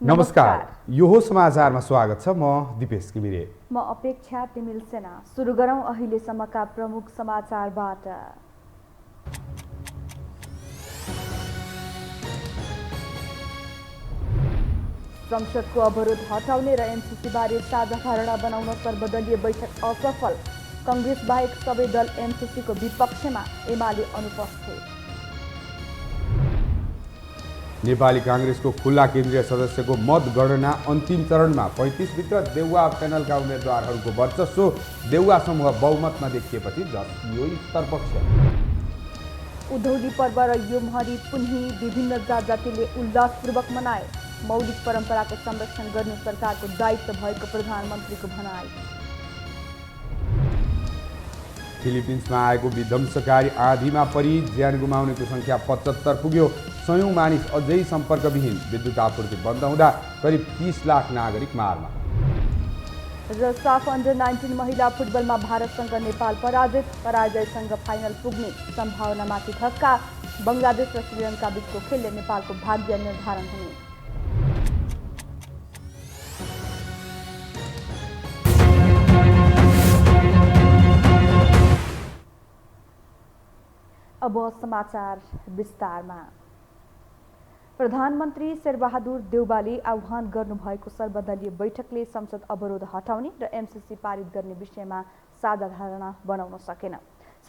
नमस्कार, यो हो समाचारमा स्वागत छ। म दिपेश घिमिरे। म अपेक्षा तिमिल सेना। सुरु गरौँ अहिलेसम्मका प्रमुख समाचारबाट। संसदको अवरोध हटाउने र एमसीसीबारे साझा धारणा बनाउन सर्वदलीय बैठक असफल। कांग्रेस बाहेक सबै दल एमसीसीको विपक्षमा, एमाले अनुपस्थित। नेपाली कांग्रेसको खुल्ला केन्द्रीय सदस्यको मतगणना अन्तिम चरणमा 35 भित्र देउवा प्यानलका उम्मेदवारहरूको वर्चस्व। देउवा समूह बहुमतमा देखिएपछि जसियो उत्तरपक्ष। उधौली पर्व र योमहरी पुन्ही विभिन्न जात जातिले उल्लासपूर्वक मनाए। मौलिक परम्पराको संरक्षण गर्नु सरकारको दायित्व भएको प्रधानमन्त्रीको भनाइ। फिलिपिन्समा आएको विध्वंसकारी आँधीमा परि ज्यान गुमाउनेको संख्या 75 पुग्यो। सयौं मानिस अझै सम्पर्कविहीन। विद्युत आपूर्ति बन्द हुँदा करिब 30 लाख नागरिक मारमा। र साफ अन्डर 19 महिला फुटबलमा भारतसँग नेपाल पराजित। पराजयसँग फाइनल पुग्ने सम्भावनामाथि धक्का। बङ्गलादेश र श्रीलङ्का बीचको खेलले नेपालको भाग्य निर्धारण हुने। अब समाचार विस्तारमा। प्रधानमन्त्री शेरबहादुर देउवाले आह्वान गर्नुभएको सर्वदलीय बैठकले संसद अवरोध हटाउने र एमसीसी पारित गर्ने विषयमा साझा धारणा बनाउन सकेन।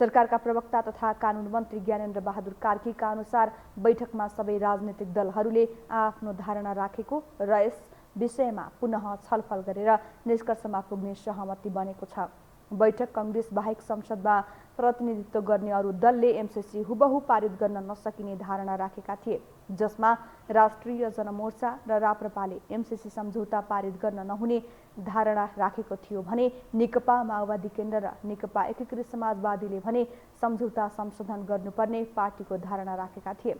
सरकारका प्रवक्ता तथा कानुन मन्त्री ज्ञानेन्द्र बहादुर कार्कीका अनुसार बैठकमा सबै राजनीतिक दलहरूले आफ्नो धारणा राखेको र यस विषयमा पुनः छलफल गरेर निष्कर्षमा पुग्ने सहमति बनेको छ। बैठक कांग्रेस बाहेक संसदमा प्रतिनिधित्व गर्ने अरू दलले एमसीसी हुबहु पारित गर्न नसकिने धारणा राखेका थिए, जसमा राष्ट्रिय जनमोर्चा र राप्रपाले एमसीसी सम्झौता पारित गर्न नहुने धारणा राखेको थियो भने नेकपा माओवादी केन्द्र र नेकपा एकीकृत समाजवादीले भने सम्झौता संशोधन गर्नुपर्ने पार्टीको धारणा राखेका थिए।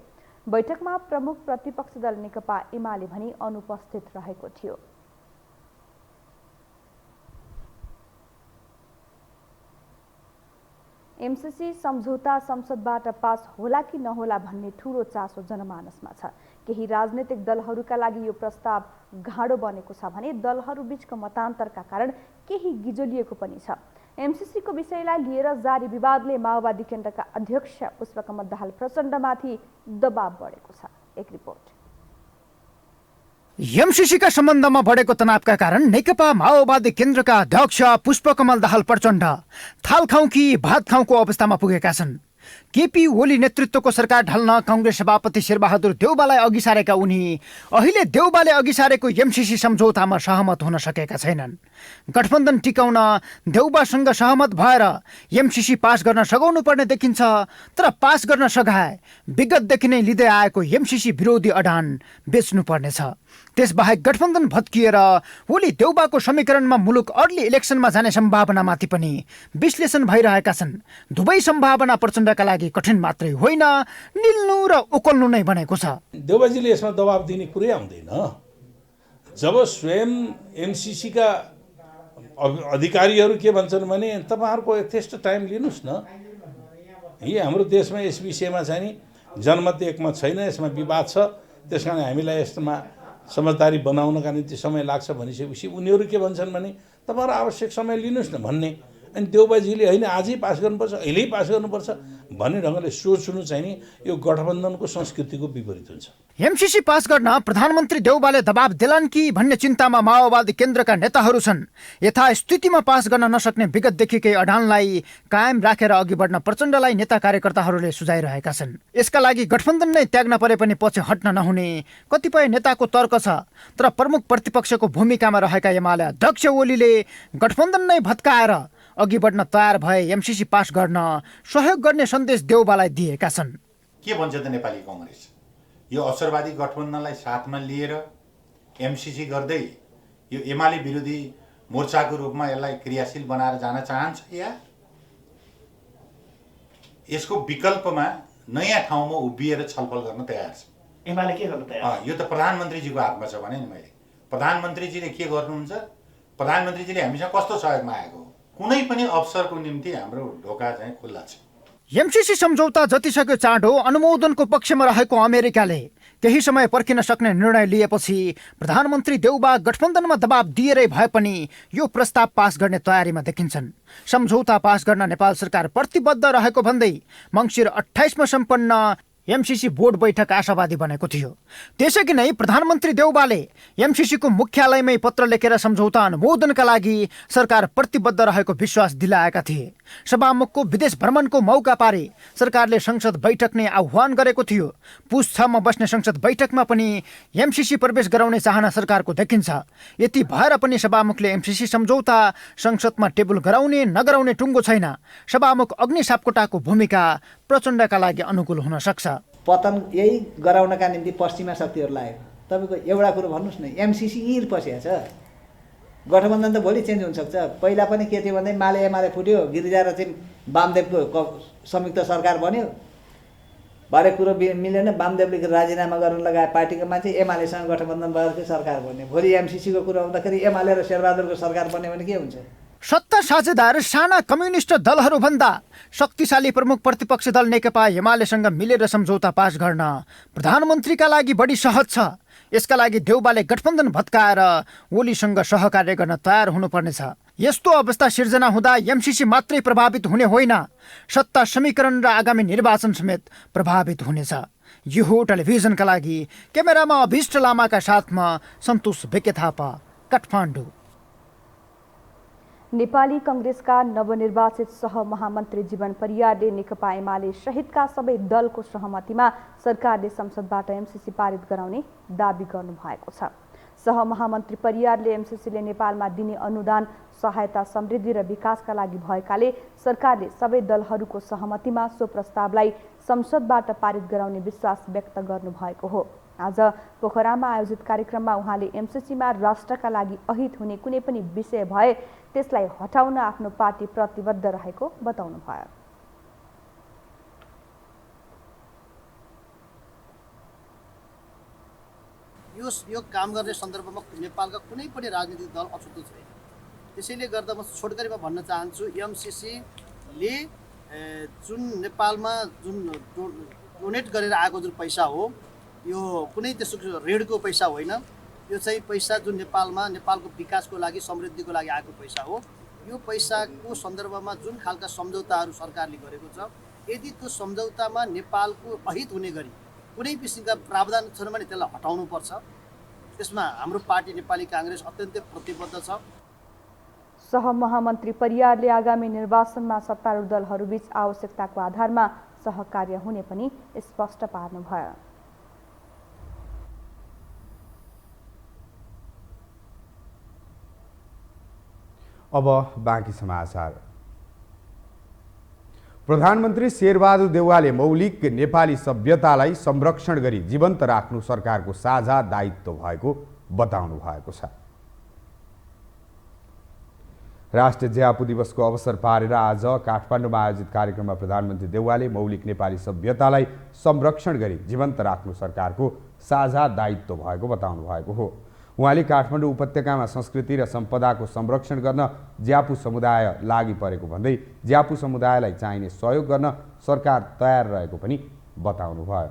बैठकमा प्रमुख प्रतिपक्षी दल नेकपा एमाले भने अनुपस्थित रहेको थियो। एमसीसी सम्झौता संसदबाट पास होला कि नहोला भन्ने ठूलो चासो जनमानसमा छ। केही राजनीतिक दलहरूका लागि यो प्रस्ताव गाँडो बनेको छ भने दलहरू बीचको मतान्तरका कारण केही गिजोलिएको पनि छ। एमसीसीको विषयलाई लिएर जारी विवादले माओवादी केन्द्रका अध्यक्ष पुष्पकमल दाहाल प्रचण्डमाथि दबाव बढेको छ। एक रिपोर्ट। एमसीसीका सम्बन्धमा बढेको तनावका कारण नेकपा माओवादी केन्द्रका अध्यक्ष पुष्पकमल दाहाल प्रचण्ड थाल खाउँ कि भात खाउँको अवस्थामा पुगेका छन्। केपी ओली नेतृत्वको सरकार ढल्न कांग्रेस सभापति शेरबहादुर देउवालाई अघि सारेका उनी अहिले देउवाले अघि सारेको एमसीसी सम्झौतामा सहमत हुन सकेका छैनन्। गठबन्धन टिकाउन देउवासँग सहमत भएर एमसीसी पास गर्न सघाउनु पर्ने देखिन्छ, तर पास गर्न सघाए विगतदेखि नै लिँदै आएको एमसीसी विरोधी अडान बेच्नु पर्नेछ। त्यसबाहेक गठबन्धन भत्किएर ओली देउवाको समीकरणमा मुलुक अर्ली इलेक्सनमा जाने सम्भावनामाथि पनि विश्लेषण भइरहेका छन्। दुवै सम्भावना प्रचण्डका लागि कठिन मात्रै होइन, निल्नु र उकल्नु नै बनेको छ। देउवाजीले यसमा दबाब दिने कुरै आउँदैन। जब स्वयं एमसीसीका अधिकारीहरू के भन्छन् भने तपाईँहरूको यथेष्ट टाइम लिनुहोस् न, यी हाम्रो देशमा यस विषयमा चाहिँ नि जनमत एकमा छैन, यसमा विवाद छ, त्यस कारण हामीलाई यसमा समझदारी बनाउनका निम्ति समय लाग्छ भनिसकेपछि उनीहरू के भन्छन् भने तपाईँहरू आवश्यक समय लिनुहोस् न भन्ने। अनि देउवाजीले होइन आजै पास गर्नुपर्छ, अहिले पास गर्नुपर्छ भन्ने ढङ्गले सोच्नु चाहिँ नि यो गठबन्धनको संस्कृतिको विपरीत हुन्छ। एमसीसी पास गर्न प्रधानमन्त्री देउवाले दबाब देलान् कि भन्ने चिन्तामा माओवादी केन्द्रका नेताहरू छन्। यथास्थितिमा पास गर्न नसक्ने विगतदेखिकै अडानलाई कायम राखेर अघि बढ्न प्रचण्डलाई नेता कार्यकर्ताहरूले सुझाइरहेका छन्। यसका लागि गठबन्धन नै त्याग्न परे पनि पछि हट्न नहुने कतिपय नेताको तर्क छ। तर प्रमुख प्रतिपक्षको भूमिकामा रहेका एमाले अध्यक्ष ओलीले गठबन्धन नै भत्काएर अघि बढ्न तयार भए एमसीसी पास गर्न सहयोग गर्ने सन्देश देउवालाई दिएका छन्। के भन्छ त नेपाली कांग्रेस? यो अवसरवादी गठबन्धनलाई साथमा लिएर एमसीसी गर्दै यो एमाले विरोधी मोर्चाको रूपमा यसलाई क्रियाशील बनाएर जान चाहन्छ या यसको विकल्पमा नयाँ ठाउँमा उभिएर छलफल गर्न तयार छ? एमाले के गर्न तयार? यो त प्रधानमन्त्रीजीको हातमा छ भने नि मैले। प्रधानमन्त्रीजीले के गर्नुहुन्छ? प्रधानमन्त्रीजीले हामीसँग कस्तो सहयोगमा आएको? कुनै पनि अवसरको निम्ति हाम्रो ढोका चाहिँ खुल्ला छ। एमसीसी सम्झौता जतिसक्यो चाँडो अनुमोदनको पक्षमा रहेको अमेरिकाले केही समय पर्खिन सक्ने निर्णय लिएपछि प्रधानमन्त्री देउबा गठबन्धनमा दबाब दिएरै भए पनि यो प्रस्ताव पास गर्ने तयारीमा देखिन्छन्। सम्झौता पास गर्न नेपाल सरकार प्रतिबद्ध रहेको भन्दै मङ्सिर 28मा सम्पन्न एमसीसी बोर्ड बैठक आशावादी बनेको थियो। त्यसअघि नै प्रधानमन्त्री देउबाले एमसीसीको मुख्यालयमै पत्र लेखेर सम्झौता अनुमोदनका लागि सरकार प्रतिबद्ध रहेको विश्वास दिलाएका थिए। सभामुखको विदेश भ्रमणको मौका पारी सरकारले संसद बैठक नै आह्वान गरेको थियो। पुस 6मा बस्ने संसद बैठकमा पनि एमसीसी प्रवेश गराउने चाहना सरकारको देखिन्छ। यति भएर पनि सभामुखले एमसीसी सम्झौता संसदमा टेबल गराउने नगराउने टुङ्गो छैन। सभामुख अग्नि सापकोटाको भूमिका प्रचण्डका लागि अनुकूल हुन सक्छ। पतन यही गराउनका निम्ति पश्चिमा शक्तिहरू लाग्यो। तपाईँको एउटा कुरो भन्नुहोस् न, एमसीसी यहीँ पसेको छ। गठबन्धन त भोलि चेन्ज हुनसक्छ। पहिला पनि के थियो भन्दै माले एमाले फुट्यो, गिरिजा र चाहिँ वामदेवको संयुक्त सरकार बन्यो। भरे कुरो मिलेन, वामदेवले राजीनामा गर्न लगाए पार्टीको मान्छे, एमालेसँग गठबन्धन भएर चाहिँ सरकार बन्यो। भोलि एमसीसीको कुरो आउँदाखेरि एमाले र शेरबहादुरको सरकार बन्यो भने के हुन्छ? सत्ता साझेदार साना कम्युनिस्ट दलहरूभन्दा शक्तिशाली प्रमुख प्रतिपक्षी दल नेकपा एमालेसँग मिलेर सम्झौता पास गर्न प्रधानमन्त्रीका लागि बढी सहज छ। यसका लागि देउबाले गठबन्धन भत्काएर ओलीसँग सहकार्य गर्न तयार हुनुपर्नेछ। यस्तो अवस्था सिर्जना हुँदा एमसीसी मात्रै प्रभावित हुने होइन, सत्ता समीकरण र आगामी निर्वाचन समेत प्रभावित हुनेछ। यो हो टेलिभिजनका लागि क्यामेरामा अभिष्ट लामाका साथमा सन्तोष बेके थापा, काठमाडौँ। नेपाली कांग्रेसका नवनिर्वाचित सहमहामन्त्री जीवन परियारले नेकपा एमाले सहितका सबै दलको सहमतिमा सरकारले संसदबाट एमसीसी पारित गराउने दाबी गर्नुभएको छ। सहमहामन्त्री परियारले एमसीसीले नेपालमा दिने अनुदान सहायता समृद्धि र विकासका लागि भएकाले सरकारले सबै दलहरूको सहमतिमा सो प्रस्तावलाई संसदबाट पारित गराउने विश्वास व्यक्त गर्नुभएको हो। आज पोखरामा आयोजित कार्यक्रममा उहाँले एमसीसीमा राष्ट्रका लागि अहित हुने कुनै पनि विषय भए त्यसलाई हटाउन आफ्नो पार्टी प्रतिबद्ध रहेको बताउनुभयो। यो काम गर्ने सन्दर्भमा नेपालका कुनै पनि राजनीतिक दल अछुतो छैन। त्यसैले गर्दा म छोटकरीमा भन्न चाहन्छु, एमसीसीले जुन नेपालमा जुन डोनेट गरेर आएको जुन पैसा हो, यो कुनै त्यसो ऋणको पैसा होइन। यो चाहिँ पैसा जुन नेपालमा नेपालको विकासको लागि समृद्धिको लागि आएको पैसा हो। यो पैसाको सन्दर्भमा जुन खालका सम्झौताहरू सरकारले गरेको छ, यदि त्यो सम्झौतामा नेपालको अहित हुने गरी कुनै किसिमका प्रावधान छन् भने त्यसलाई हटाउनुपर्छ। त्यसमा हाम्रो पार्टी नेपाली कांग्रेस अत्यन्तै प्रतिबद्ध छ। सहमहामन्त्री परियारले आगामी निर्वाचनमा सत्तारूढ दलहरूबीच आवश्यकताको आधारमा सहकार्य हुने पनि स्पष्ट पार्नुभयो। अब बाँकी समाचार। प्रधानमन्त्री शेरबहादुर देउवाले मौलिक नेपाली सभ्यतालाई संरक्षण गरी जीवन्त राख्नु सरकारको साझा दायित्व भएको बताउनु भएको छ। राष्ट्रिय ज्यापु दिवसको अवसर पारेर आज काठमाडौँमा आयोजित कार्यक्रममा प्रधानमन्त्री देउवाले मौलिक नेपाली सभ्यतालाई संरक्षण गरी जीवन्त राख्नु सरकारको साझा दायित्व भएको बताउनु भएको हो। उहाँले काठमाडौँ उपत्यकामा संस्कृति र सम्पदाको संरक्षण गर्न ज्यापु समुदाय लागि परेको भन्दै ज्यापु समुदायलाई चाहिने सहयोग गर्न सरकार तयार रहेको पनि बताउनुभयो।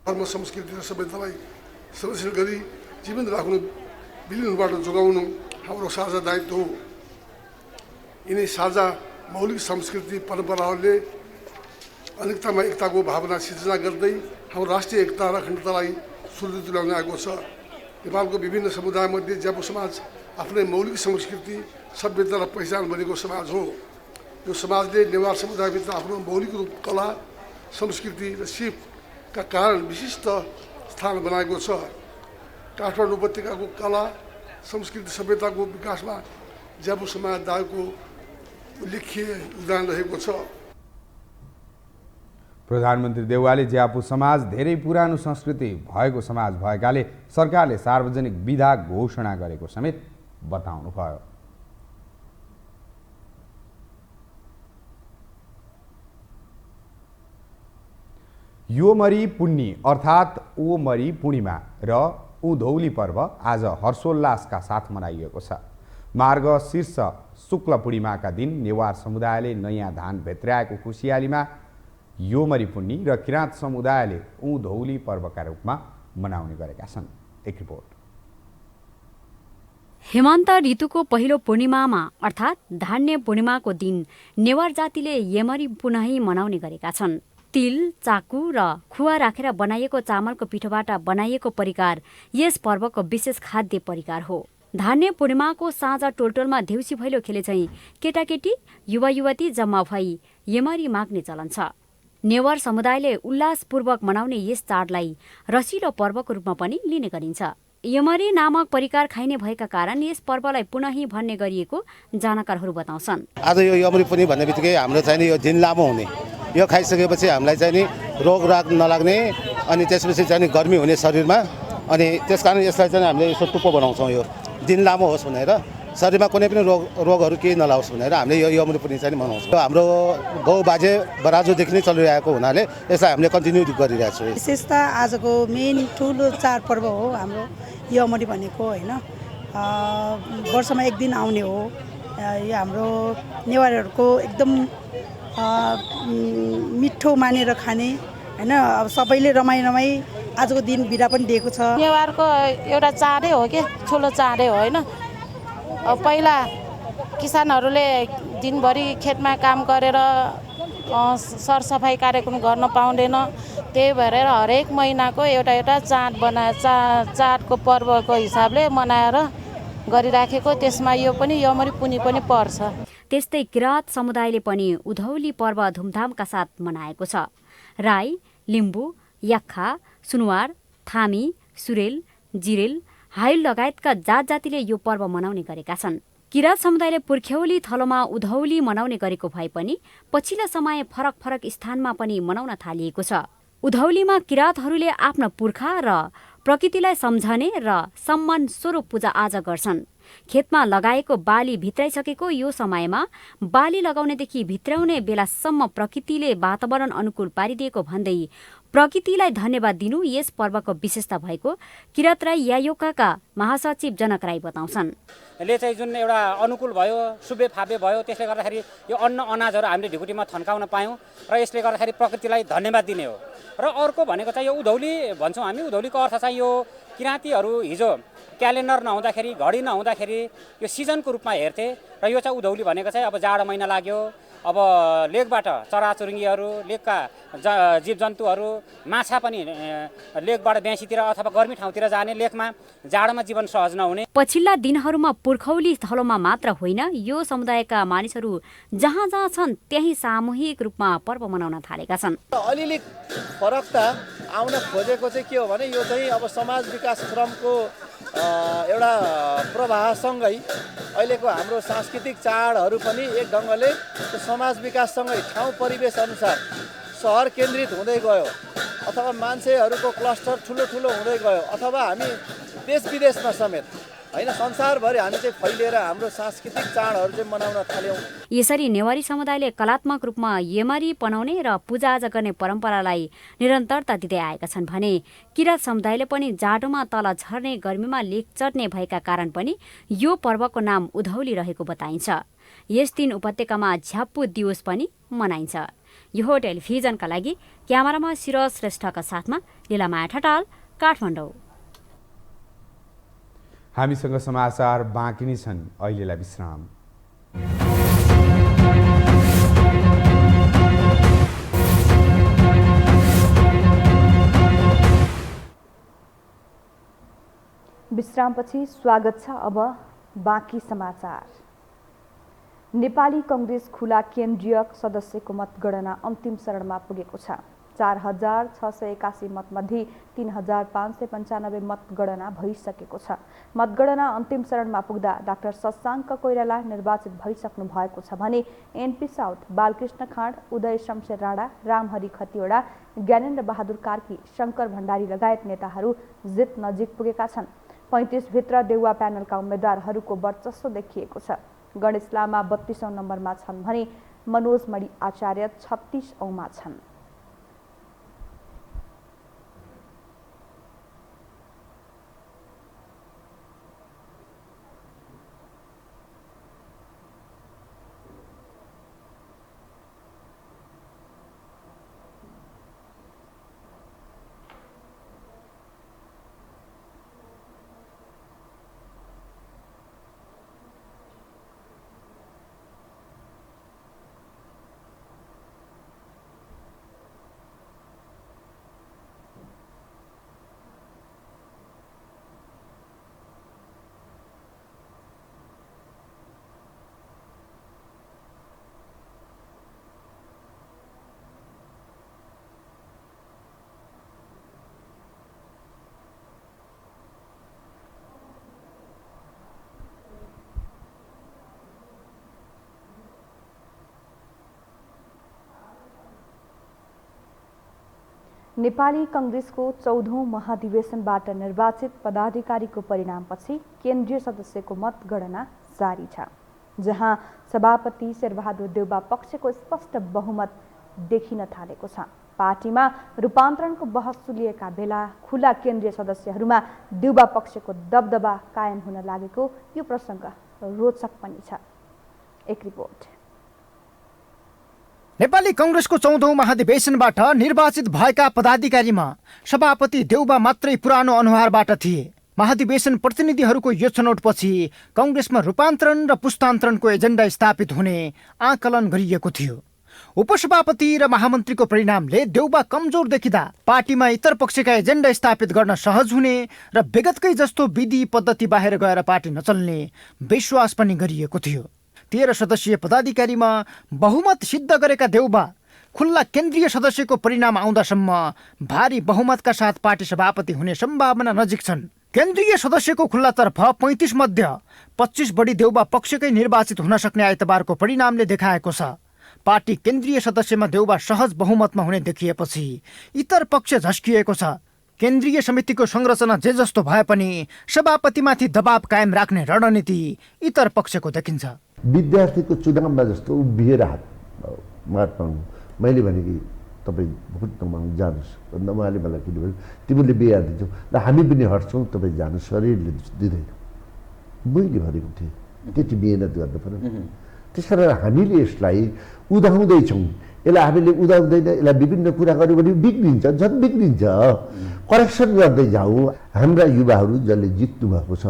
धर्म संस्कृति र सभ्यतालाई संरक्षण गरी जीवन राख्नु विलिनबाट जोगाउनु हाम्रो साझा दायित्व हो। यिनै साझा मौलिक संस्कृति परम्पराहरूले अनेकतामा एकताको भावना सिर्जना गर्दै हाम्रो राष्ट्रिय एकता र अखण्डतालाई सुदृढ तुल्याउन आएको छ। नेपालको विभिन्न समुदायमध्ये ज्यापु समाज आफ्नै मौलिक संस्कृति सभ्यता र पहिचान बनेको समाज हो। यो समाजले नेवार समुदायभित्र आफ्नो मौलिक रूप कला संस्कृति र सिपका कारण विशिष्ट स्थान बनाएको छ। काठमाडौँ उपत्यकाको कला संस्कृति सभ्यताको विकासमा ज्यापु समुदायको उल्लेख्य योगदान रहेको छ। प्रधानमन्त्री देउवाले ज्यापु समाज धेरै पुरानो संस्कृति भएको समाज भएकाले सरकारले सार्वजनिक विधा घोषणा गरेको समेत बताउनुभयो। योमरी पुन्नी अर्थात् ओमरी पूर्णिमा र उधौली पर्व आज हर्षोल्लासका साथ मनाइएको छ। मार्ग शीर्ष शुक्ल पूर्णिमाका दिन नेवार समुदायले नयाँ धान भेत्र्याएको खुसियालीमा योमरी पुन्नी र किराँत समुदायले उधौली पर्वका रूपमा मनाउने गरेका छन्। एक रिपोर्ट। हेमन्त ऋतुको पहिलो पूर्णिमामा अर्थात् धान्य पूर्णिमाको दिन नेवार जातिले यमरी पुनः मनाउने गरेका छन्। तिल, चाकु र खुवा राखेर बनाइएको चामलको पिठोबाट बनाइएको परिकार यस पर्वको विशेष खाद्य परिकार हो। धान्य पूर्णिमाको साँझ टोलटोलमा देउसी भैलो खेले चाहिँ केटाकेटी युवा युवती जम्मा भई यमरी माग्ने चलन छ। नेवार समुदायले उल्लासपूर्वक मनाउने यस चाडलाई रसिलो पर्वको रूपमा पनि लिने गरिन्छ। यमरी नामक परिकार खाइने भएका कारण यस पर्वलाई पुनः भन्ने गरिएको जानकारहरू बताउँछन्। आज यो यमरी पुन्नी भन्ने बित्तिकै हाम्रो चाहिँ यो दिन लामो हुने, यो खाइसकेपछि हामीलाई चाहिँ नि रोग राग नलाग्ने अनि त्यसपछि चाहिँ गर्मी हुने शरीरमा, अनि त्यसकारण यसलाई चाहिँ हामीले यसो टुप्पो बनाउँछौँ। यो दिन लामो होस् भनेर, शरीरमा कुनै पनि रोगहरू केही नलाओस् भनेर हामीले यो यमरी पुन्नी चाहिँ मनाउँछौँ। हाम्रो बाउ बाजे बराजुदेखि नै चलिरहेको हुनाले यसलाई हामीले कन्टिन्यू गरिरहेको छौँ। विशेषता आजको मेन ठुलो चाडपर्व हो हाम्रो यमरी भनेको होइन। वर्षमा एक दिन आउने हो। यो हाम्रो नेवारहरूको एकदम मिठो मानेर खाने होइन। अब सबैले रमाई आजको दिन बिदा पनि दिएको छ। नेवारको एउटा चाडै हो कि ठुलो चाडै हो होइन। पहिला किसानहरूले दिनभरि खेतमा काम गरेर सरसफाइ कार्यक्रम गर्न पाउँदैन, त्यही भएर हरेक महिनाको एउटा चाड चाडको पर्वको हिसाबले मनाएर गरिराखेको। त्यसमा यो पनि यमरी पुन्नी पनि पर्छ। त्यस्तै किराँत समुदायले पनि उधौली पर्व धुमधामका साथ मनाएको छ। राई, लिम्बू, याक्खा, सुनुवार, थामी, सुरेल, जिरेल, हाइल लगायतका जात जातिले यो पर्व मनाउने गरेका छन्। किराँत समुदायले पुर्ख्यौली थलोमा उधौली मनाउने गरेको भए पनि पछिल्ला समय फरक फरक स्थानमा पनि मनाउन थालिएको छ। उधौलीमा किराँतहरूले आफ्ना पुर्खा र प्रकृतिलाई सम्झने र सम्मान स्वरूप पूजा आजा गर्छन्। खेतमा लगाएको बाली भित्राइसकेको यो समयमा बाली लगाउनेदेखि भित्राउने बेलासम्म प्रकृतिले वातावरण अनुकूल पारिदिएको भन्दै प्रकृतिलाई धन्यवाद दिनु यस पर्वको विशेषता भएको किराँत राई यायोकाका महासचिव जनक राई बताउँछन्। ले चाहिँ जुन एउटा अनुकूल भयो, शुभे फाबे भयो, त्यसले गर्दाखेरि यो अन्न अनाजहरू हामीले ढिकुटीमा थन्काउन पायौँ र यसले गर्दाखेरि प्रकृतिलाई धन्यवाद दिने हो। र अर्को भनेको चाहिँ यो उधौली भन्छौँ हामी। उधौलीको अर्थ चाहिँ यो किराँतीहरू हिजो क्यालेन्डर नहुँदाखेरि, घडी नहुँदाखेरि यो सिजनको रूपमा हेर्थे र यो चाहिँ उधौली भनेको चाहिँ अब जाडो महिना लाग्यो, अब लेकबाट चराचुरुङ्गीहरू, लेकका जीवजन्तुहरू, माछा पनि लेकबाट बेँसीतिर अथवा गर्मी ठाउँतिर जाने, लेकमा जाडोमा जीवन सहज नहुने। पछिल्ला दिनहरूमा पुर्खौली थलोमा मात्र होइन, यो समुदायका मानिसहरू जहाँ जहाँ छन् त्यही सामूहिक रूपमा पर्व मनाउन थालेका छन्। अलिअलि फरक त आउन खोजेको चाहिँ के हो भने यो चाहिँ अब समाज विकास क्रमको एउटा प्रवाहसँगै अहिलेको हाम्रो सांस्कृतिक चाडहरू पनि एक ढङ्गले समाज विकाससँगै ठाउँ परिवेश अनुसार सहर केन्द्रित हुँदै गयो, अथवा मान्छेहरूको क्लस्टर ठुलो ठुलो हुँदै गयो, अथवा हामी देश विदेशमा समेत होइन संसारभरि हामी चाहिँ फैलिएर हाम्रो सांस्कृतिक चाडहरू चाहिँ मनाउन थाल्यौँ। यसरी नेवारी समुदायले कलात्मक रूपमा यमरी बनाउने र पूजाआजा गर्ने परम्परालाई निरन्तरता दिँदै आएका छन् भने किराँत समुदायले पनि जाडोमा तल झर्ने, गर्मीमा लेक चढ्ने भएका कारण पनि यो पर्वको नाम उधौली रहेको बताइन्छ। यस दिन उपत्यकामा झ्याप्पु दिवस पनि मनाइन्छ। यो टेलिभिजनका लागि क्यामेरामा सिरोज श्रेष्ठका साथमा लीलामाया ठटाल, काठमाडौँ। हामीसँग समाचार बाँकी नै छन्, अहिलेलाई विश्राम। विश्रामपछि स्वागत छ। अब बाँकी समाचार। नेपाली कङ्ग्रेस खुला केन्द्रीय सदस्यको मतगणना अन्तिम चरणमा पुगेको छ। 4,681 मतमध्ये 3,595 मतगणना भइसकेको छ। मतगणना अन्तिम चरणमा पुग्दा डाक्टर शशाङ्क कोइराला निर्वाचित भइसक्नु भएको छ भने एनपी साउथ, बालकृष्ण खाँड, उदय शमशेर राणा, रामहरि खतिवडा, ज्ञानेन्द्र बहादुर कार्की, शङ्कर भण्डारी लगायत नेताहरू जित नजिक पुगेका छन्। 35 भित्र देउवा प्यानलका उम्मेद्वारहरूको वर्चस्व देखिएको छ। गणेश लामा 32औं नम्बरमा छन् भने मनोज मणि आचार्य 36औंमा छन्। नेपाली कांग्रेसको 14औं महाधिवेशनबाट निर्वाचित पदाधिकारीको परिणामपछि केन्द्रीय सदस्यको मतगणना जारी छ, जहाँ सभापति शेरबहादुर देउबा पक्षको स्पष्ट बहुमत देखिन थालेको छ। पार्टीमा रूपान्तरणको बहस सुलिएका बेला खुला केन्द्रीय सदस्यहरूमा देउबा पक्षको दबदबा कायम हुन लागेको यो प्रसङ्ग रोचक पनि छ। एक रिपोर्ट। नेपाली कांग्रेसको 14औं महाधिवेशनबाट निर्वाचित भएका पदाधिकारीमा सभापति देउबा मात्रै पुरानो अनुहारबाट थिए। महाधिवेशन प्रतिनिधिहरूको यो छनौटपछि कांग्रेसमा रूपान्तरण र पुस्तान्तरणको एजेन्डा स्थापित हुने आकलन गरिएको थियो। उपसभापति र महामन्त्रीको परिणामले देउबा कमजोर देखिँदा पार्टीमा इतर पक्षका एजेन्डा स्थापित गर्न सहज हुने र विगतकै जस्तो विधि पद्धति बाहिर गएर पार्टी नचल्ने विश्वास पनि गरिएको थियो। 13 सदस्यीय पदाधिकारीमा बहुमत सिद्ध गरेका देउबा खुल्ला केन्द्रीय सदस्यको परिणाम आउँदासम्म भारी बहुमतका साथ पार्टी सभापति हुने सम्भावना नजिक छन्। केन्द्रीय सदस्यको खुल्लातर्फ 35 मध्ये 25 बढी देउबा पक्षकै निर्वाचित हुन सक्ने आइतबारको परिणामले देखाएको छ। पार्टी केन्द्रीय सदस्यमा देउबा सहज बहुमतमा हुने देखिएपछि इतर पक्ष झस्किएको छ। केन्द्रीय समितिको संरचना जे जस्तो भए पनि सभापतिमाथि दबाव कायम राख्ने रणनीति इतर पक्षको देखिन्छ। विद्यार्थीको चुनावमा जस्तो उभिएर हात माग्नु, मैले भने कि तपाईँ भोट नमाग्नु जानुहोस् भन्दा उहाँले मलाई के भन्यो, तिमीले बिहा दिन्छौ र हामी पनि हट्छौँ, तपाईँ जानु, शरीरले दिँदैन। मैले भनेको थिएँ त्यति मिहिनेत गर्नु पर्यो। त्यस कारण हामीले यसलाई उदाउँदैछौँ। यसलाई हामीले उदाउँदैन, यसलाई विभिन्न कुरा गर्यो भने बिग्रिन्छ, झन् बिग्रिन्छ। करेक्सन गर्दै जाउँ। हाम्रा युवाहरू जसले जित्नु भएको छ,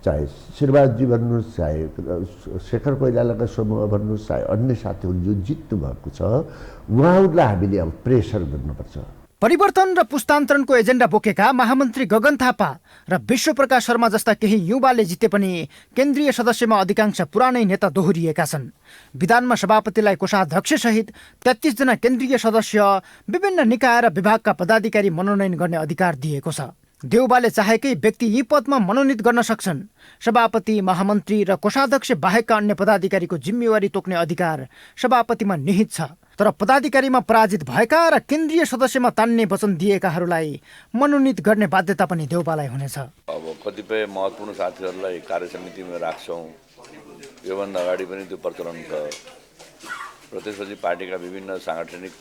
चाहे शेरबहादुरजी भन्नुहोस्, चाहे शेखर कोइरालाका समूह भन्नुहोस्, चाहे अन्य साथीहरू जो जित्नु भएको छ, उहाँहरूलाई हामीले अब प्रेसर गर्नुपर्छ। परिवर्तन र पुस्तान्तरणको एजेन्डा बोकेका महामन्त्री गगन थापा र विश्वप्रकाश शर्मा जस्ता केही युवाले जिते पनि केन्द्रीय सदस्यमा अधिकांश पुरानै नेता दोहोरिएका छन्। विधानमा सभापतिलाई कोषाध्यक्ष सहित 33 जना केन्द्रीय सदस्य विभिन्न निकाय र विभागका पदाधिकारी मनोनयन गर्ने अधिकार दिएको छ। देउबाले चाहेकै व्यक्ति यी पदमा मनोनित गर्न सक्छन्। सभापति, महामन्त्री र कोषाध्यक्ष बाहेकका अन्य पदाधिकारीको जिम्मेवारी तोक्ने अधिकार सभापतिमा निहित छ। तर पदाधिकारीमा पराजित भएका र केन्द्रीय सदस्यमा तान्ने वचन दिएकाहरूलाई मनोनित गर्ने बाध्यता पनि देउबालाई हुनेछ। अब कतिपय महत्त्वपूर्ण साथीहरूलाई कार्यसमितिमा राख्छौँ, योभन्दा अगाडि पनि त्यो प्रचलन छ र त्यसपछि पार्टीका विभिन्न साङ्गठनिक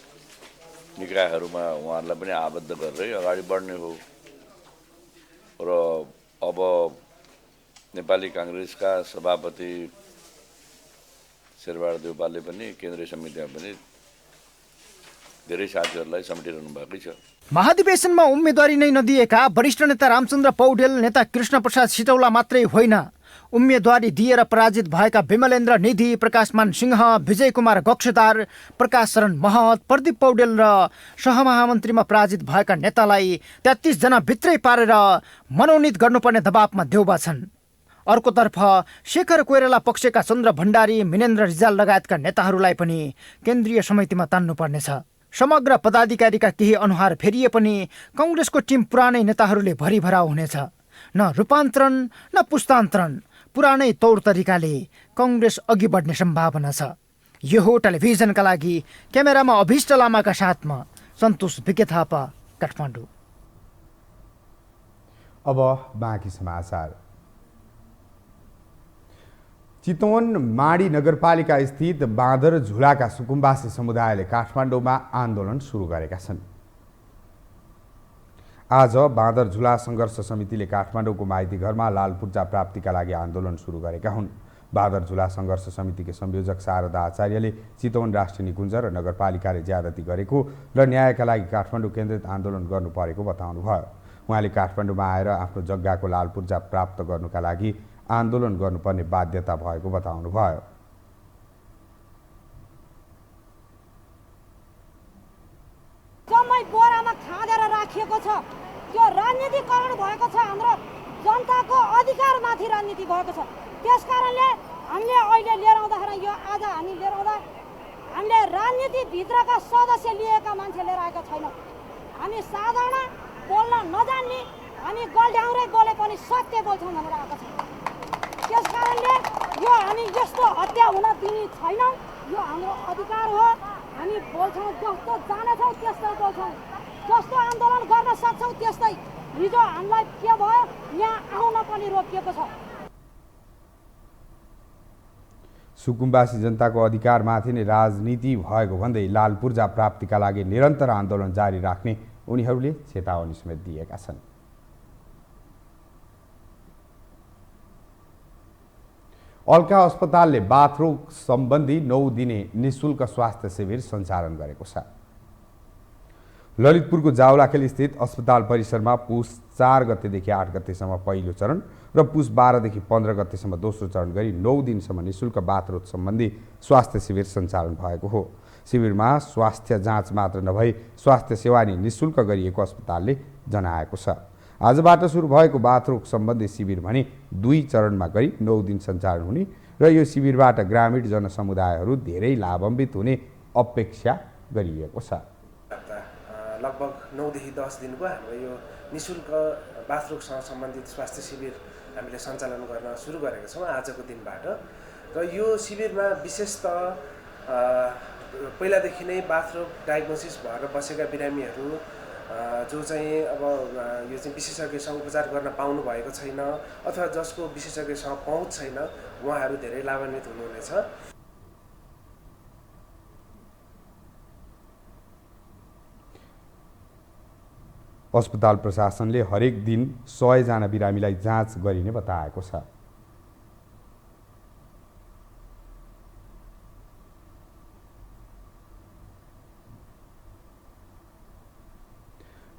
निकायहरूमा उहाँहरूलाई पनि आबद्ध गरेरै अगाडि बढ्ने हो। र अब नेपाली काङ्ग्रेसका सभापति शेरबहादुर देउपाले पनि केन्द्रीय समितिमा पनि धेरै साथीहरूलाई समेटिरहनु भएकै छ। महाधिवेशनमा उम्मेदवारी नै नदिएका वरिष्ठ नेता रामचन्द्र पौडेल, नेता कृष्ण प्रसाद सिटौला मात्रै होइन, उम्मेदवारी दिएर पराजित भएका विमलेन्द्र निधि, प्रकाशमान सिंह, विजय कुमार गक्षदार, प्रकाश शरण महत, प्रदीप पौडेल र सहमहामन्त्रीमा पराजित भएका नेतालाई 33 जना भित्रै पारेर मनोनित गर्नुपर्ने दबावमा देउबा छन्। अर्कोतर्फ शेखर कोइराला पक्षका चन्द्र भण्डारी, मिनेन्द्र रिजाल लगायतका नेताहरूलाई पनि केन्द्रीय समितिमा तान्नुपर्नेछ। समग्र पदाधिकारीका केही अनुहार फेरिए पनि कांग्रेसको टिम पुरानै नेताहरूले भरिभराउ हुनेछ। न रूपान्तरण न पुस्तान्तरण, पुरानै तौर तरिकाले कांग्रेस अघि बढ्ने सम्भावना छ। यो हो टेलिभिजनका लागि क्यामेरामा अभिष्ट लामाका साथमा सन्तोष विके थापा, काठमाडौँ। अब बाँकी समाचार। चितवन माडी नगरपालिका स्थित बाँदर झुलाका सुकुम्बासी समुदायले काठमाडौँमा आन्दोलन सुरु गरेका छन्। आज बाँदर झुला सङ्घर्ष समितिले काठमाडौँको माइती घरमा लाल पूर्जा प्राप्तिका लागि आन्दोलन सुरु गरेका हुन्। बाँदर झुला सङ्घर्ष समितिका संयोजक शारदा आचार्यले चितवन राष्ट्रिय निकुञ्ज र नगरपालिकाले ज्यादती गरेको र न्यायका लागि काठमाडौँ केन्द्रित आन्दोलन गर्नु परेको बताउनुभयो। उहाँले काठमाडौँमा आएर आफ्नो जग्गाको लाल पूर्जा प्राप्त गर्नुका लागि आन्दोलन गर्नुपर्ने बाध्यता भएको बताउनुभयो। जम्मै बोरामा खाँदेर राखिएको छ। त्यो राजनीतिकरण भएको छ। हाम्रो जनताको अधिकारमाथि राजनीति भएको छ। त्यसकारणले हामीले अहिले लिएर आउँदाखेरि यो आज हामी लिएर आउँदा हामीले राजनीतिभित्रका सदस्य लिएका मान्छे लिएर आएका छैनौँ। हामी साधारण बोल्न नजान्ने, हामी गल्ड्याउरै बोले पनि सत्य बोल्छौँ भनेर आएको छ। त्यसकारणले यो हामी यस्तो हत्या हुन दिने छैनौँ। यो हाम्रो अधिकार हो। हामी बोल्छौँ, जस्तो जानेछौँ त्यस्तो बोल्छौँ। जस्तो आन्दोलन गर्न सक्छौँ त्यस्तै हिजो हामीलाई के भयो यहाँ आउन पनि रोकिएको छ। सुकुम्बासी जनताको अधिकारमाथि नै राजनीति भएको भन्दै लाल पूर्जा प्राप्तिका लागि निरन्तर आन्दोलन जारी राख्ने उनीहरूले चेतावनी समेत दिएका छन्। अल्का अस्पतालले बाथरोग सम्बन्धी 9 दिने निःशुल्क स्वास्थ्य शिविर सञ्चालन गरेको छ। ललितपुरको जावलाखेल स्थित अस्पताल परिसरमा पुस 4 गतेदेखि 8 गतेसम्म पहिलो चरण र पुस 12 देखि 15 गतेसम्म दोस्रो चरण गरी 9 दिनसम्म निःशुल्क बाथरोग सम्बन्धी स्वास्थ्य शिविर सञ्चालन भएको हो। शिविरमा स्वास्थ्य जाँच मात्र नभई स्वास्थ्य सेवा नै निःशुल्क गरिएको अस्पतालले जनाएको छ। आजबाट सुरु भएको बाथरोग सम्बन्धी शिविर भने 2 चरणमा गरी 9 दिन सञ्चालन हुने र यो शिविरबाट ग्रामीण जनसमुदायहरू धेरै लाभान्वित हुने अपेक्षा गरिएको छ। लगभग 9 देखि 10 दिनको हाम्रो यो निःशुल्क बाथरोगसँग सम्बन्धित स्वास्थ्य शिविर हामीले सञ्चालन गर्न सुरु गरेका छौँ आजको दिनबाट। र यो शिविरमा विशेषतः पहिलादेखि नै बाथरोग डायग्नोसिस भएर बसेका बिरामीहरू जो चाहिँ अब यो चाहिँ विशेषज्ञसँग उपचार गर्न पाउनु भएको छैन अथवा जसको विशेषज्ञसँग पहुँच छैन उहाँहरू धेरै लाभान्वित हुनुहुनेछ। अस्पताल प्रशासनले हरेक दिन 100 जना बिरामीलाई जाँच गरिने बताएको छ।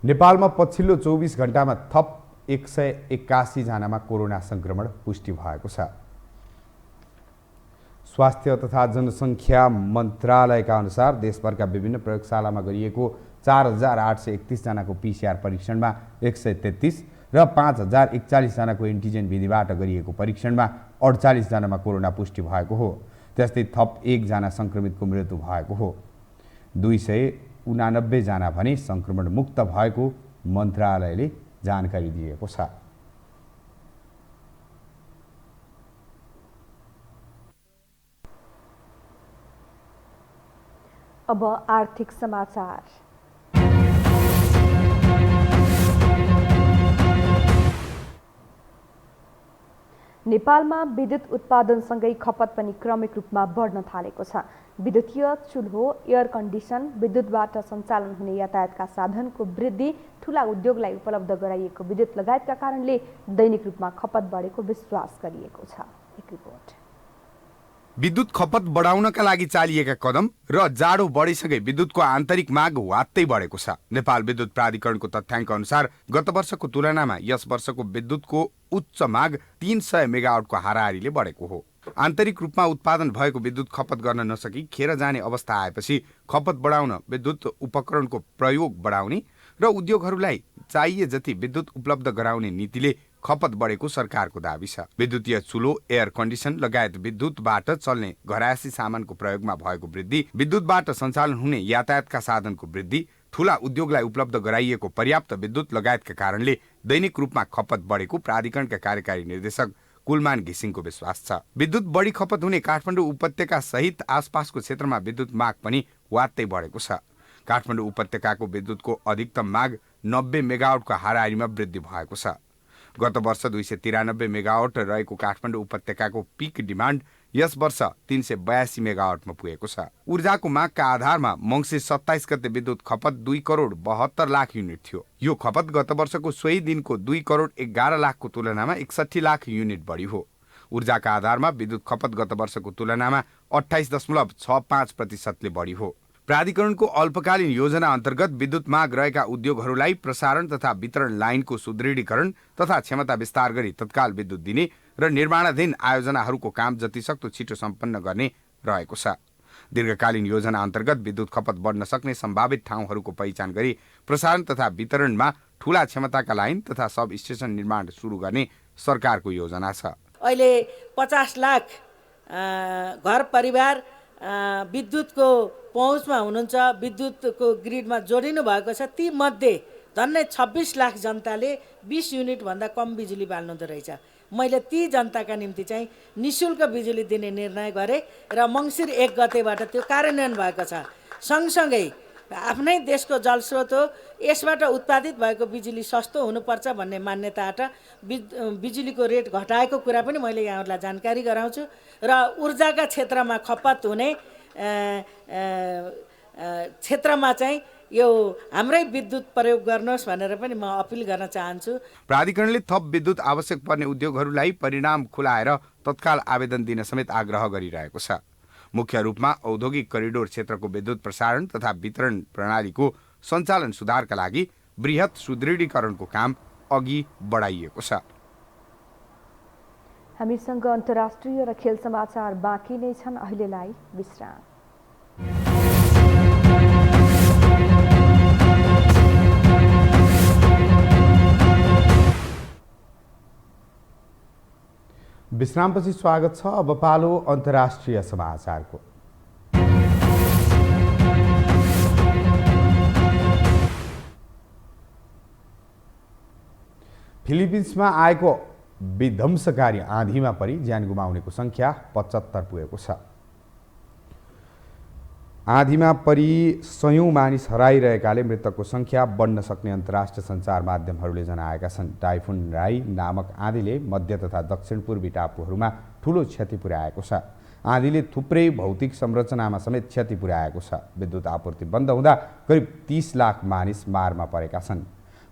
नेपालमा पछिल्लो 24 घण्टामा थप 181 जनामा कोरोना संक्रमण पुष्टि भएको छ। स्वास्थ्य तथा जनसङ्ख्या मन्त्रालयका अनुसार देशभरका विभिन्न प्रयोगशालामा गरिएको 4831 जनाको PCR परीक्षणमा 133 र 5041 जनाको एन्टिजेन विधिबाट गरिएको परीक्षणमा 48 जनामा कोरोना पुष्टि भएको हो। त्यस्तै थप 1 जना संक्रमितको मृत्यु भएको हो। 289 जना भने संक्रमण मुक्त भएको मन्त्रालयले जानकारी दिएको छ। अब आर्थिक समाचार। नेपालमा विद्युत उत्पादनसँगै खपत पनि क्रमिक रूपमा बढ्न थालेको छ। विद्युतीय चुल्हो, एयर कन्डिसन, विद्युतबाट सञ्चालन हुने यातायातका साधनको वृद्धि, ठूला उद्योगलाई उपलब्ध गराइएको विद्युत लगायतका कारणले दैनिक रूपमा खपत बढेको विश्वास गरिएको छ। एक रिपोर्ट। विद्युत खपत बढाउनका लागि चालिएका कदम र जाडो बढीसँगै विद्युतको आन्तरिक माग वात्तै बढेको छ। नेपाल विद्युत प्राधिकरणको तथ्याङ्क अनुसार गत वर्षको तुलनामा यस वर्षको विद्युतको उच्च माग 300 मेगावाटको हाराहारीले बढेको हो। आन्तरिक रूपमा उत्पादन भएको विद्युत खपत गर्न नसकी खेर जाने अवस्था आएपछि खपत बढाउन विद्युत उपकरणको प्रयोग बढाउने र उद्योगहरूलाई चाहिए जति विद्युत उपलब्ध गराउने नीतिले खपत बढेको सरकारको दाबी छ। विद्युतीय चुलो, एयर कन्डिसन लगायत विद्युतबाट चल्ने घरायसी सामानको प्रयोगमा भएको वृद्धि, विद्युतबाट सञ्चालन हुने यातायातका साधनको वृद्धि, ठूला उद्योगलाई उपलब्ध गराइएको पर्याप्त विद्युत लगायतका कारणले दैनिक रूपमा खपत बढेको प्राधिकरणका कार्यकारी निर्देशक कुलमान घिसिङको विश्वास छ। विद्युत बढी खपत हुने काठमाडौँ उपत्यका सहित आसपासको क्षेत्रमा विद्युत माग पनि वात्तै बढेको छ। काठमाडौँ उपत्यकाको विद्युतको अधिकतम माग 90 मेगावाटको हाराहारीमा वृद्धि भएको छ। गत वर्ष 293 मेगावाट रहेको काठमाडौँ उपत्यकाको पिक डिमान्ड यस वर्ष 382 मेगावाटमा पुगेको छ। ऊर्जाको मागका आधारमा मङ्सिर 27 गते विद्युत खपत 2 करोड 72 लाख युनिट थियो। यो खपत गत वर्षको सोही दिनको 2 करोड 11 लाखको तुलनामा 61 लाख युनिट बढी हो। ऊर्जाका आधारमा विद्युत खपत गत वर्षको तुलनामा 28.65% बढी हो। प्राधिकरणको अल्पकालीन योजना अन्तर्गत विद्युत माग रहेका उद्योगहरूलाई प्रसारण तथा वितरण लाइनको सुदृढीकरण तथा क्षमता विस्तार गरी तत्काल विद्युत दिने र निर्माणाधीन आयोजनाहरूको काम जतिसक्दो छिटो सम्पन्न गर्ने रहेको छ। दीर्घकालीन योजना अन्तर्गत विद्युत खपत बढ्न सक्ने सम्भावित ठाउँहरूको पहिचान गरी प्रसारण तथा वितरणमा ठूला क्षमताका लाइन तथा सब स्टेसन निर्माण सुरु गर्ने सरकारको योजना छ। अहिले 50 लाख घर परिवार विद्युतको पहुँचमा हुनुहुन्छ, विद्युतको ग्रिडमा जोडिनु भएको छ। ती मध्ये झन्डै 26 लाख जनताले 20 युनिटभन्दा कम बिजुली बाल्नुहुँदो रहेछ। मैले ती जनताका निम्ति चाहिँ निःशुल्क बिजुली दिने निर्णय गरेँ र मङ्सिर 1 गतेबाट त्यो कार्यान्वयन भएको छ। सँगसँगै आफ्नै देशको जलस्रोत हो, यसबाट उत्पादित भएको बिजुली सस्तो हुनुपर्छ भन्ने मान्यताबाट बिजुलीको रेट घटाएको कुरा पनि मैले यहाँहरूलाई जानकारी गराउँछु र ऊर्जाका क्षेत्रमा खपत हुने क्षेत्रमा चाहिँ यो हाम्रै विद्युत प्रयोग गर्नुहोस् भनेर पनि म अपिल गर्न चाहन्छु। प्राधिकरणले थप विद्युत आवश्यक पर्ने उद्योगहरूलाई परिणाम खुलाएर तत्काल आवेदन दिन समेत आग्रह गरिरहेको छ। मुख्य रूपमा औद्योगिक करिडोर क्षेत्रको विद्युत प्रसारण तथा वितरण प्रणालीको सञ्चालन सुधारका लागि बृहत सुदृढीकरणको काम अघि बढाइएको छ। हामीसँग अन्तर्राष्ट्रिय र खेल समाचार बाँकी नै छन्, अहिलेलाई विश्राम। विश्रामपछि स्वागत छ। अब पालो अन्तर्राष्ट्रिय समाचारको। फिलिपिन्समा आएको विध्वंसकारी आँधीमा परि ज्यान गुमाउनेको संख्या 75 पुगेको छ। आँधीमा परि सयौं मानिस हराइरहेकाले मृतकको संख्या बढ्न सक्ने अन्तर्राष्ट्रिय सञ्चार माध्यमहरूले जनाएका छन्। टाइफुन राई नामक आँधीले मध्य तथा दक्षिण पूर्वी टापुहरूमा ठूलो क्षति पुर्याएको छ। आँधीले थुप्रै भौतिक संरचनामा समेत क्षति पुर्याएको छ। विद्युत आपूर्ति बन्द हुँदा करिब 30 लाख मानिस मारमा परेका छन्।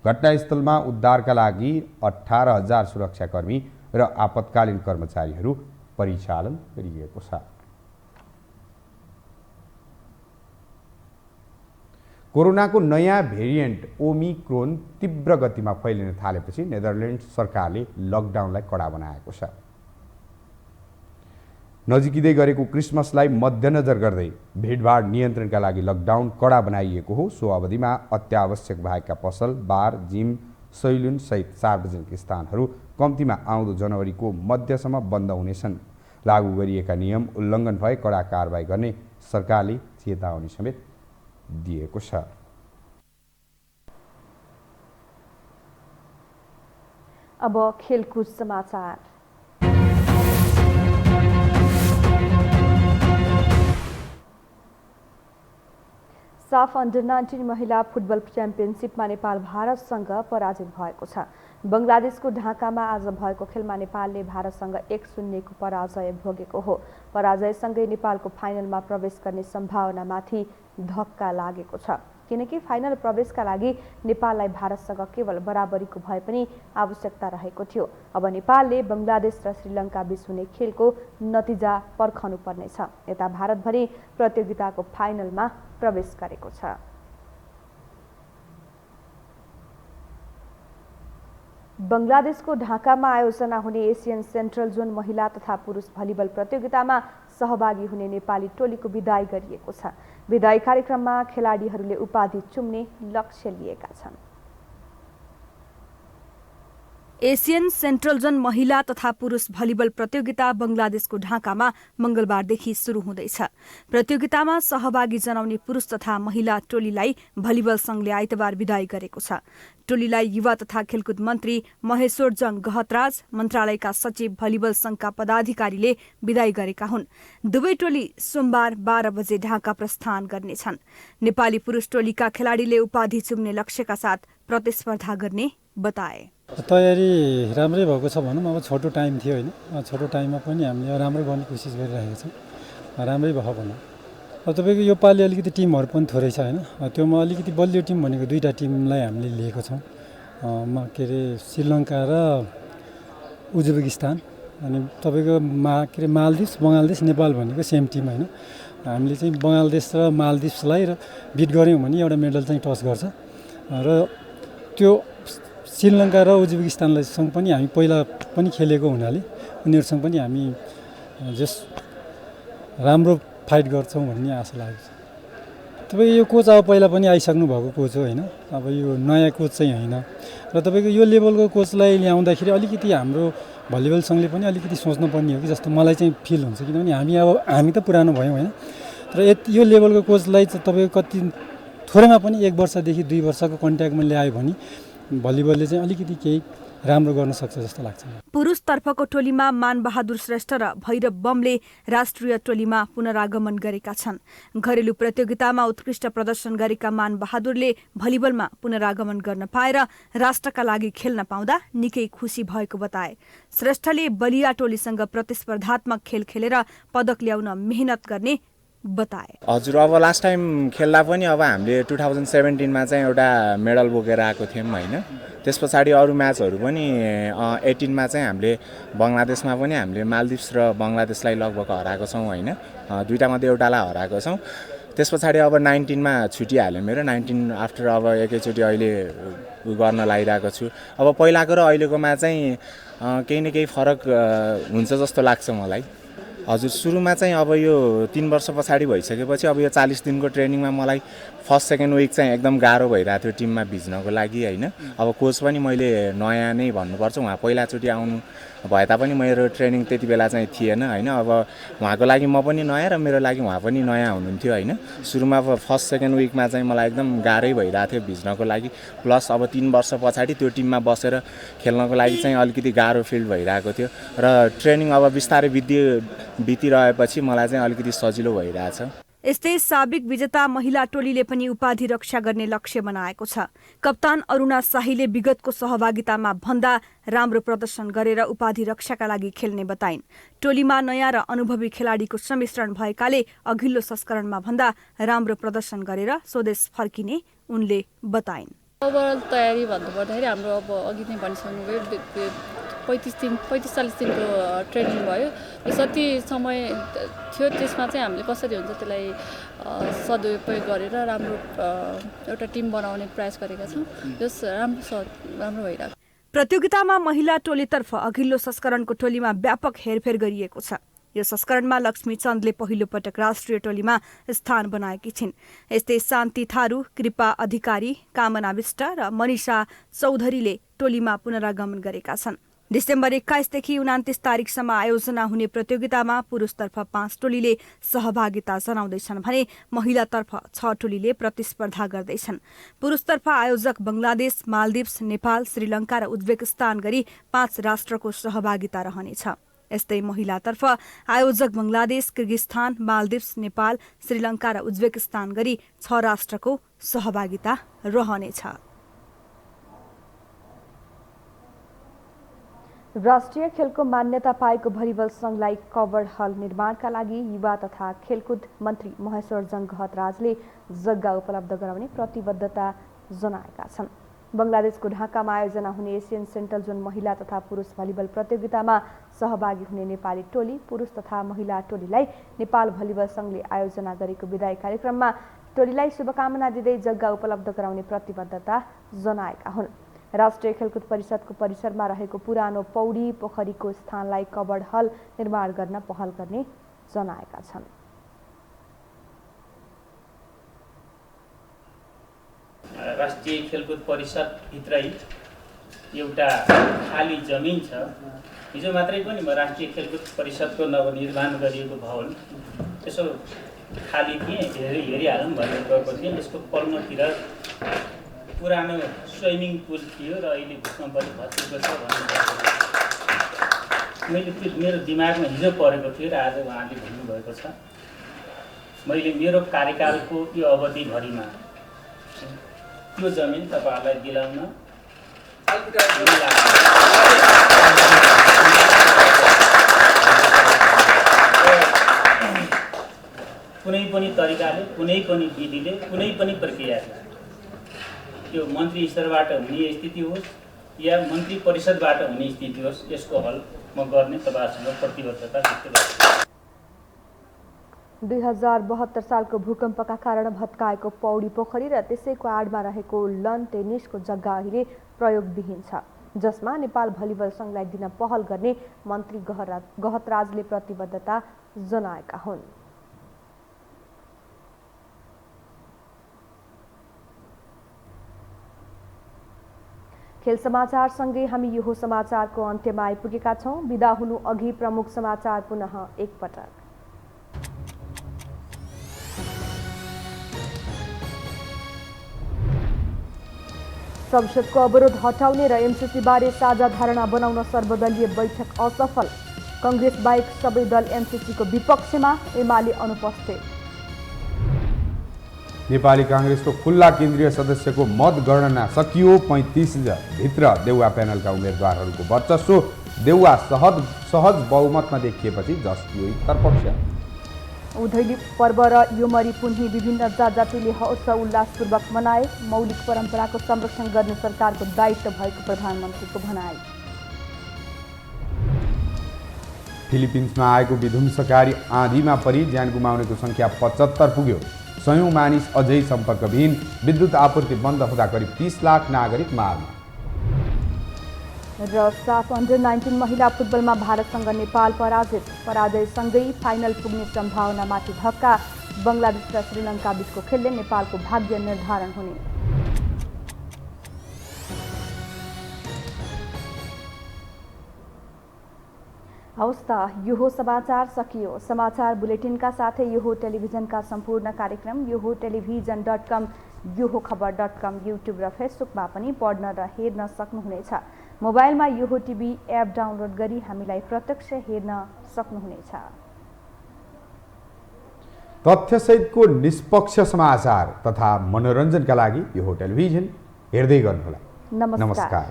घटनास्थलमा उद्धारका लागि 18,000 सुरक्षाकर्मी र आपतकालीन कर्मचारीहरू परिचालन गरिएको छ। कोरोनाको नयाँ भेरिएन्ट ओमिक्रोन तीव्र गतिमा फैलिन थालेपछि नेदरल्यान्ड सरकारले लकडाउनलाई कडा बनाएको छ। नजिकै गरेको क्रिसमसलाई मध्यनजर गर्दै भिडभाड नियन्त्रणका लागि लकडाउन कडा बनाइएको हो। सो अवधिमा अत्यावश्यक भएका पसल, बार, जिम, सैलुन सहित सार्वजनिक स्थानहरू कम्तीमा आउँदो जनवरीको मध्यसम्म बन्द हुनेछन्। लागू गरिएका नियम उल्लङ्घन भए कडा कारबाही गर्ने सरकारले चेतावनी समेत दिएको छ। अब खेलकुद समाचार। साफ अन्डर 19 महिला फुटबल च्याम्पियनसिपमा नेपाल भारतसँग पराजित भएको छ। बङ्गलादेशको ढाकामा आज भएको खेलमा नेपालले भारतसँग 1-0 को पराजय भोगेको हो। पराजयसँगै नेपालको फाइनलमा प्रवेश गर्ने सम्भावनामाथि धक्का लागेको छ, किनकि फाइनल प्रवेशका लागि नेपाललाई भारतसँग केवल बराबरीको भए पनि आवश्यकता रहेको थियो। अब नेपालले बङ्गलादेश र श्रीलङ्का बीच हुने खेलको नतिजा पर्खनु पर्नेछ। यता भारतभरि प्रतियोगिताको फाइनलमा प्रवेश गरेको छ। बङ्गलादेशको ढाकामा आयोजना हुने एसियन सेन्ट्रल जोन महिला तथा पुरुष भलिबल प्रतियोगितामा सहभागी हुने नेपाली टोलीको विदाई गरिएको छ। विदाई कार्यक्रममा खेलाडीहरूले उपाधि चुम्ने लक्ष्य लिएका छन्। एसियन सेन्ट्रल जोन महिला तथा पुरुष भलिबल प्रतियोगिता बङ्गलादेशको ढाकामा मंगलबारदेखि सुरु हुँदैछ। प्रतियोगितामा सहभागी जनाउने पुरुष तथा महिला टोलीलाई भलिबल संघले आइतबार विदाई गरेको छ। टोलीलाई युवा तथा खेलकुद मन्त्री महेश्वर जङ गहतराज, मन्त्रालयका सचिव, भलिबल संघका पदाधिकारीले विदाई गरेका हुन्। दुवै टोली सोमबार 12 बजे ढाका प्रस्थान गर्नेछन्। नेपाली पुरुष टोलीका खेलाडीले उपाधि चुम्ने लक्ष्यका साथ प्रतिस्पर्धा गर्ने बताए। तयारी राम्रै भएको छ भनौँ। अब छोटो टाइम थियो होइन, छोटो टाइममा पनि हामीले राम्रो गर्ने कोसिस गरिरहेका छौँ। राम्रै भयो भनौँ। अब तपाईँको यो पालि अलिकति टिमहरू पनि थोरै छ होइन, त्योमा अलिकति बलियो टिम भनेको 2टा टिमलाई हामीले लिएको छौँ। के अरे श्रीलङ्का र उज्बेकिस्तान, अनि तपाईँको मालदिप्स, बङ्गलादेश, नेपाल भनेको सेम टिम होइन। हामीले चाहिँ बङ्गलादेश र मालदिप्सलाई बिट गऱ्यौँ भने एउटा मेडल चाहिँ टच गर्छ। र त्यो श्रीलङ्का र उज्बेकिस्तानसँग पनि हामी पहिला पनि खेलेको हुनाले उनीहरूसँग पनि हामी राम्रो फाइट गर्छौँ भन्ने आशा लागेको छ। तपाईँको यो कोच अब पहिला पनि आइसक्नु भएको कोच हो होइन, अब यो नयाँ कोच चाहिँ होइन। र तपाईँको यो लेभलको कोचलाई ल्याउँदाखेरि अलिकति हाम्रो भलिबल सङ्घले पनि अलिकति सोच्नुपर्ने हो कि जस्तो मलाई चाहिँ फिल हुन्छ, किनभने हामी त पुरानो भयौँ होइन। तर यो लेभलको कोचलाई चाहिँ तपाईँको कति थोरैमा पनि 1 वर्षदेखि 2 वर्षको कन्ट्याक्टमा ल्यायो भने भलिबलले चाहिँ अलिकति केही राम्रो गर्न सक्छ जस्तो लाग्छ। पुरुषतर्फको टोलीमा मानबहादुर श्रेष्ठ र भैरव बमले राष्ट्रिय टोलीमा पुनरागमन गरेका छन्। घरेलु प्रतियोगितामा उत्कृष्ट प्रदर्शन गरेका मानबहादुरले भलिबलमा पुनरागमन गर्न पाएर राष्ट्रका लागि खेल्न पाउँदा निकै खुसी भएको बताए। श्रेष्ठले बलिया टोलीसँग प्रतिस्पर्धात्मक खेल खेलेर पदक ल्याउन मेहनत गर्ने बताए। हजुर, अब लास्ट टाइम खेल्दा पनि अब हामीले 2017मा चाहिँ एउटा मेडल बोकेर आएको थियौँ होइन। त्यस पछाडि अरू म्याचहरू पनि 18मा चाहिँ हामीले बङ्गलादेशमा पनि हामीले मालदिप्स र बङ्गलादेशलाई लगभग हराएको छौँ होइन। दुईटा मध्ये एउटालाई हराएको छौँ। त्यस पछाडि अब 19मा छुटिहाल्यो मेरो। 19 आफ्टर अब एकैचोटि अहिले गर्न लागिरहेको छु। अब पहिलाको र अहिलेकोमा चाहिँ केही न केही फरक हुन्छ जस्तो लाग्छ मलाई। हजुर, सुरुमा चाहिँ अब यो 3 वर्ष पछाडि भइसकेपछि अब यो 40 दिनको ट्रेनिङमा मलाई फर्स्ट सेकेन्ड विक चाहिँ एकदम गाह्रो भइरहेको थियो टिममा भिज्नको लागि होइन। अब कोच पनि मैले नयाँ नै भन्नुपर्छ, उहाँ पहिलाचोटि आउनु भए तापनि मेरो ट्रेनिङ त्यति बेला चाहिँ थिएन होइन। अब उहाँको लागि म पनि नयाँ र मेरो लागि उहाँ पनि नयाँ हुनुहुन्थ्यो होइन। सुरुमा अब फर्स्ट सेकेन्ड विकमा चाहिँ मलाई एकदम गाह्रै भइरहेको थियो भिज्नको लागि। प्लस अब 3 वर्ष पछाडि त्यो टिममा बसेर खेल्नको लागि चाहिँ अलिकति गाह्रो फिल भइरहेको थियो र ट्रेनिङ अब बिस्तारै बितिरहेपछि मलाई चाहिँ अलिकति सजिलो भइरहेछ। यस्तै साबिक विजेता महिला टोलीले पनि उपाधि रक्षा गर्ने लक्ष्य बनाएको छ। कप्तान अरुणा शाहीले विगतको सहभागितामा भन्दा राम्रो प्रदर्शन गरेर उपाधि रक्षाका लागि खेल्ने बताइन्। टोलीमा नयाँ र अनुभवी खेलाडीको सम्मिश्रण भएकाले अघिल्लो संस्करणमा भन्दा राम्रो प्रदर्शन गरेर स्वदेश फर्किने उनले बताइन्। ओभरअल तयारी भन्नुपर्दाखेरि हाम्रो अब अघि नै भनिसक्नुभयो 35-40 दिनको ट्रेनिङ भयो। जति समय थियो त्यसमा चाहिँ हामीले कसरी हुन्छ त्यसलाई सदुपयोग गरेर राम्रो एउटा टिम बनाउने प्रयास गरेका छौँ। जस राम्रो भइरहेको। प्रतियोगितामा महिला टोलीतर्फ अघिल्लो संस्करणको टोलीमा व्यापक हेरफेर गरिएको छ। यो संस्करणमा लक्ष्मी चन्दले पहिलो पटक राष्ट्रिय टोलीमा स्थान बनाएकी छिन्। यस्तै शान्ति थारू, कृपा अधिकारी, कामना विष्ट र मनिषा चौधरीले टोलीमा पुनरागमन गरेका छन्। डिसेम्बर 21 देखि 29 तारिकसम्म आयोजना हुने प्रतियोगितामा पुरुषतर्फ 5 टोलीले सहभागिता जनाउँदैछन् भने महिलातर्फ 6 टोलीले प्रतिस्पर्धा गर्दैछन्। पुरुषतर्फ आयोजक बङ्गलादेश, मालदिप्स, नेपाल, श्रीलङ्का र उज्बेकिस्तान गरी 5 राष्ट्रको सहभागिता रहनेछ। यस्तै महिलातर्फ आयोजक बङ्गलादेश, किर्गिस्तान, मालदिप्स, नेपाल, श्रीलङ्का र उज्बेकिस्तान गरी 6 राष्ट्रको सहभागिता रहनेछ। राष्ट्रिय खेलको मान्यता पाएको भलिबल संघलाई कभर हल निर्माणका लागि युवा तथा खेलकुद मन्त्री महेश्वर जङ्गहतराजले जग्गा उपलब्ध गराउने प्रतिबद्धता जनाएका छन्। बङ्गलादेशको ढाकामा आयोजना हुने एसियन सेन्ट्रल जोन महिला तथा पुरुष भलिबल प्रतियोगितामा सहभागी हुने नेपाली टोली, पुरुष तथा महिला टोलीलाई नेपाल भलिबल संघले आयोजना गरेको विदाई कार्यक्रममा टोलीलाई शुभकामना दिँदै जग्गा उपलब्ध गराउने प्रतिबद्धता जनाएका हुन्। राष्ट्रिय खेलकुद परिषदको परिसरमा रहेको पुरानो पौडी पोखरीको स्थानलाई कभर हल निर्माण गर्न पहल गर्ने जनाएका छन्। राष्ट्रिय खेलकुद परिषदभित्रै एउटा खाली जमिन छ। हिजो मात्रै पनि म राष्ट्रिय खेलकुद परिषदको नवनिर्माण गरिएको भवन यसो खाली थिएँ, हेरिहालौँ भनेर गएको थिएँ। यसको पल्लोतिर पुरानो स्विमिङ पुल थियो र अहिले भूकम्प पनि भत्किएको छ भन्ने त्यो मेरो दिमागमा हिजो परेको थियो र आज उहाँले भन्नुभएको छ। मैले मेरो कार्यकालको यो अवधिभरिमा त्यो जमिन तपाईँहरूलाई दिलाउन कुनै पनि तरिकाले, कुनै पनि विधिले, कुनै पनि प्रक्रियाले त्यो मन्त्री स्तरबाट हुने स्थिति होस् या मन्त्री परिषदबाट हुने स्थिति होस्, यसको हल म गर्ने तपाईँहरूसँग प्रतिबद्धता व्यक्त गर्छु। 2072 सालको भूकम्पका कारण भत्काएको पौडी पोखरी र त्यसैको आडमा रहेको लन टेनिसको जग्गा अहिले प्रयोगविहीन छ, जसमा नेपाल भलिबल संघलाई दिन पहल गर्ने मन्त्री गहतराजले प्रतिबद्धता जनाएका हुन्। खेल समाचारसँगै हामी यो समाचारको अन्त्यमा आइपुगेका छौँ। बिदा हुनु अघि प्रमुख समाचार पुनः एकपटक। संसदको अवरोध हटाउने र एमसिसी बारे साझा धारणा बनाउन सर्वदलीय बैठक असफल। कांग्रेस बाहेक सबै दल एमसिसीको विपक्षमा, एमाले अनुपस्थित। नेपाली कांग्रेसको खुल्ला केन्द्रीय सदस्यको मतगणना सकियो। 35 भित्र देउवा प्यानलका उम्मेदवारहरूको वर्चस्व। देउवा सहज बहुमतमा देखिएपछि जस्टियो तर्पक्ष। उधैली पर्व र योमरी पुन्ही विभिन्न जातजातिले हर्ष उल्लासपूर्वक मनाए। मौलिक परम्पराको संरक्षण गर्ने सरकारको दायित्व भएको प्रधानमन्त्रीको भनाई। फिलिपिन्समा आएको विध्वंसकारी आँधीमा परि ज्यान गुमाउनेको संख्या 75 पुग्यो। सयौं मानिस अझै सम्पर्कविहीन। विद्युत आपूर्ति बन्द हुँदा करिब 30 लाख नागरिक मारमा। र साफ अन्डर-19 महिला फुटबलमा भारतसँग नेपाल पराजित। पराजयसँगै फाइनल पुग्ने सम्भावनामाथि धक्का। बङ्गलादेश र श्रीलङ्का बीचको खेलले नेपालको भाग्य निर्धारण हुने। हवस् त यो हो समाचार सकियो। समाचार बुलेटिनका साथै यो हो टेलिभिजनका सम्पूर्ण कार्यक्रम यो हो टेलिभिजन.com, यो हो खबर.com, युट्युब र फेसबुकमा पनि पढ्न र हेर्न सक्नुहुनेछ। मोबाइलमा यो हो टिभी एप डाउनलोड गरी हामीलाई प्रत्यक्ष हेर्न सक्नुहुनेछ। तथ्यसहितको निष्पक्ष समाचार तथा मनोरञ्जनका लागि यो हो टेलिभिजन हेर्दै गर्नुहोला। नमस्कार।